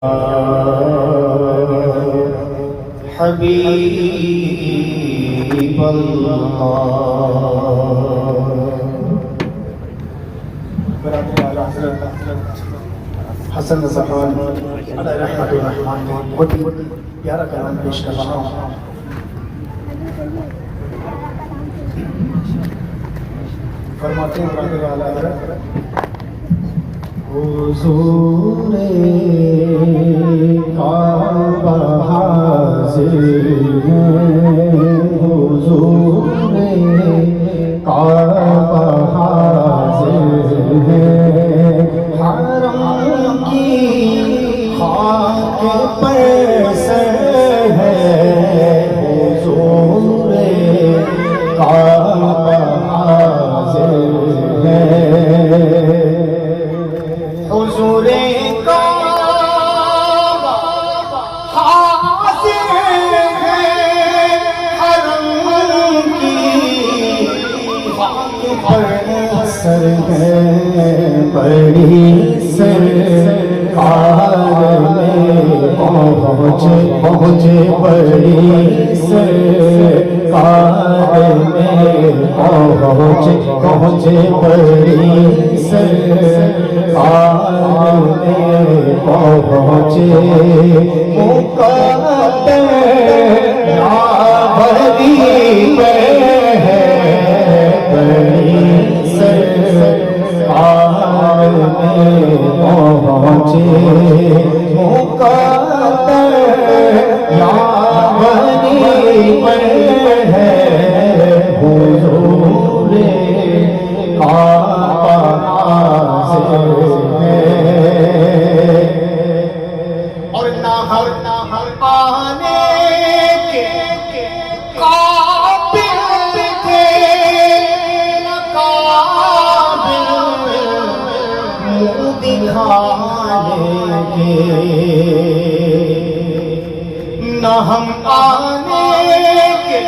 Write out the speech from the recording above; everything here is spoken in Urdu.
حبیب اللہ حسن زبان علی رحمت الرحمن بہت پیارا کلام پیش کر رہا ہوں. فرماتے ہیں رضی اللہ عنہ حضور کعبہ حاضر ہے، حضور کعبہ حاضر ہے، حرم کی خاک پر سر ہے، حضور کعبہ حاضر ہے، حضور کعبہ حاضر ہے، حرم کی خاک پر سر ہے، بڑی سرکار میں پہنچے بڑی سرکار میں پہنچے بڑی سرکار میں پہنچے مقدر راہبری پہ ہے، بڑی سرکار میں پہنچے مقدر راہبری پہ ہے، حضور کعبہ حاضر ہے، اور نہ ہر آنے کے قابل تھے، نہ قابل منہ دکھانے کے، نہ ہم آنے کے